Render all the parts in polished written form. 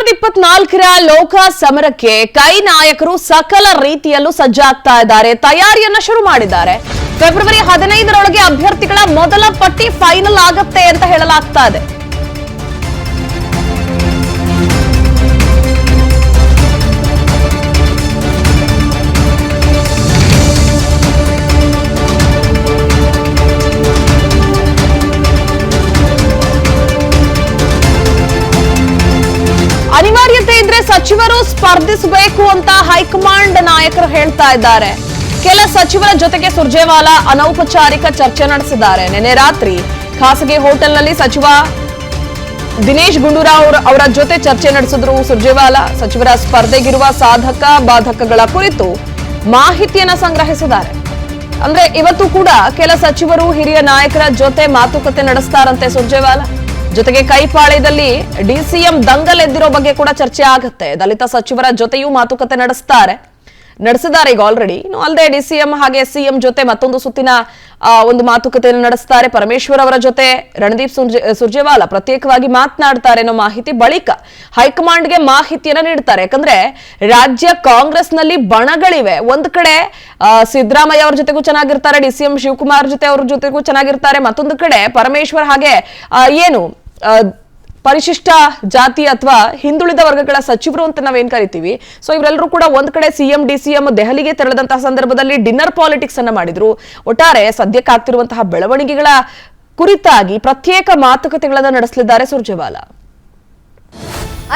2024ರ ಲೋಕ ಸಮರಕ್ಕೆ ಕೈ ನಾಯಕರು ಸಕಲ ರೀತಿಯಲ್ಲೂ ಸಜ್ಜಾಗ್ತಾ ಇದ್ದಾರೆ, ತಯಾರಿಯನ್ನ ಶುರು ಮಾಡಿದ್ದಾರೆ. ಫೆಬ್ರವರಿ 15ರೊಳಗೆ ಅಭ್ಯರ್ಥಿಗಳ ಮೊದಲ ಪಟ್ಟಿ ಫೈನಲ್ ಆಗುತ್ತೆ ಅಂತ ಹೇಳಲಾಗ್ತಾ ಇದೆ. ಅನಿವಾರ್ಯತೆ ಇದ್ರೆ ಸಚಿವರು ಸ್ಪರ್ಧಿಸಬೇಕು ಅಂತ ಹೈಕಮಾಂಡ್ ನಾಯಕರು ಹೇಳ್ತಾ ಇದ್ದಾರೆ. ಕೆಲ ಸಚಿವರ ಜೊತೆಗೆ ಸುರ್ಜೇವಾಲಾ ಅನೌಪಚಾರಿಕ ಚರ್ಚೆ ನಡೆಸಿದ್ದಾರೆ. ನಿನ್ನೆ ರಾತ್ರಿ ಖಾಸಗಿ ಹೋಟೆಲ್ನಲ್ಲಿ ಸಚಿವ ದಿನೇಶ್ ಗುಂಡೂರಾವ್ ಅವರ ಜೊತೆ ಚರ್ಚೆ ನಡೆಸಿದ್ರು ಸುರ್ಜೇವಾಲಾ. ಸಚಿವರ ಸ್ಪರ್ಧೆಗಿರುವ ಸಾಧಕ ಬಾಧಕಗಳ ಕುರಿತು ಮಾಹಿತಿಯನ್ನ ಸಂಗ್ರಹಿಸಿದ್ದಾರೆ. ಅಂದ್ರೆ ಇವತ್ತು ಕೂಡ ಕೆಲ ಸಚಿವರು ಹಿರಿಯ ನಾಯಕರ ಜೊತೆ ಮಾತುಕತೆ ನಡೆಸ್ತಾರಂತೆ ಸುರ್ಜೇವಾಲಾ. ಜೊತೆಗೆ ಕೈಪಾಳ್ಯದಲ್ಲಿ ಡಿಸಿಎಂ ದಂಗಲ್ ಎದ್ದಿರೋ ಬಗ್ಗೆ ಕೂಡ ಚರ್ಚೆ ಆಗುತ್ತೆ. ದಲಿತ ಸಚಿವರ ಜೊತೆಯೂ ಮಾತುಕತೆ ನಡೆಸಿದ್ದಾರೆ ಈಗ ಆಲ್ರೆಡಿ. ಇನ್ನು ಅಲ್ಲದೆ ಡಿಸಿಎಂ ಹಾಗೆ ಸಿಎಂ ಜೊತೆ ಮತ್ತೊಂದು ಸುತ್ತಿನ ಒಂದು ಮಾತುಕತೆಯನ್ನು ನಡೆಸ್ತಾರೆ. ಪರಮೇಶ್ವರ್ ಅವರ ಜೊತೆ ರಣದೀಪ್ ಸುರ್ಜೇವಾಲಾ ಪ್ರತ್ಯೇಕವಾಗಿ ಮಾತನಾಡ್ತಾರೆ ಅನ್ನೋ ಮಾಹಿತಿ ಬಳಿಕ ಹೈಕಮಾಂಡ್ಗೆ ಮಾಹಿತಿಯನ್ನ ನೀಡ್ತಾರೆ. ಯಾಕಂದ್ರೆ ರಾಜ್ಯ ಕಾಂಗ್ರೆಸ್ನಲ್ಲಿ ಬಣಗಳಿವೆ. ಒಂದ್ ಕಡೆ ಸಿದ್ದರಾಮಯ್ಯ ಅವ್ರ ಜೊತೆಗೂ ಚೆನ್ನಾಗಿರ್ತಾರೆ, ಡಿಸಿಎಂ ಶಿವಕುಮಾರ್ ಅವ್ರ ಜೊತೆಗೂ ಚೆನ್ನಾಗಿರ್ತಾರೆ. ಮತ್ತೊಂದು ಕಡೆ ಪರಮೇಶ್ವರ್ ಹಾಗೆ ಪರಿಶಿಷ್ಟ ಜಾತಿ ಅಥವಾ ಹಿಂದುಳಿದ ವರ್ಗಗಳ ಸಚಿವರು ಅಂತ ನಾವೇನ್ ಕರಿತೀವಿ. ಸೊ ಇವರೆಲ್ಲರೂ ಕೂಡ ಒಂದ್ ಕಡೆ ಸಿಎಂ ಡಿಸಿಎಂ ದೆಹಲಿಗೆ ತೆರಳಿದಂತಹ ಸಂದರ್ಭದಲ್ಲಿ ಡಿನ್ನರ್ ಪಾಲಿಟಿಕ್ಸ್ ಅನ್ನ ಮಾಡಿದ್ರು. ಒಟ್ಟಾರೆ ಸದ್ಯಕ್ಕಾಗ್ತಿರುವಂತಹ ಬೆಳವಣಿಗೆಗಳ ಕುರಿತಾಗಿ ಪ್ರತ್ಯೇಕ ಮಾತುಕತೆಗಳನ್ನ ನಡೆಸಲಿದ್ದಾರೆ ಸುರ್ಜೇವಾಲಾ.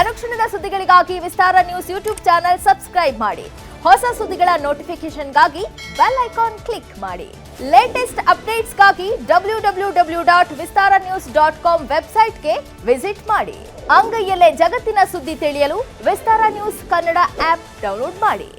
ಅನುಕ್ಷಣದ ಸುದ್ದಿಗಳಿಗಾಗಿ ವಿಸ್ತಾರ ನ್ಯೂಸ್ ಯೂಟ್ಯೂಬ್ ಚಾನೆಲ್ ಸಬ್ಸ್ಕ್ರೈಬ್ ಮಾಡಿ. ಹೊಸ ಸುದ್ದಿಗಳ ನೋಟಿಫಿಕೇಶನ್ಗಾಗಿ ಬೆಲ್ ಐಕಾನ್ ಕ್ಲಿಕ್ ಮಾಡಿ. ಲೇಟೆಸ್ಟ್ ಅಪ್ಡೇಟ್ಸ್ಗಾಗಿ www.vistaranews.com ವೆಬ್ಸೈಟ್ಗೆ ವಿಸಿಟ್ ಮಾಡಿ. ಅಂಗೈಯಲ್ಲೇ ಜಗತ್ತಿನ ಸುದ್ದಿ ತಿಳಿಯಲು ವಿಸ್ತಾರ ನ್ಯೂಸ್ ಕನ್ನಡ ಆಪ್ ಡೌನ್ಲೋಡ್ ಮಾಡಿ.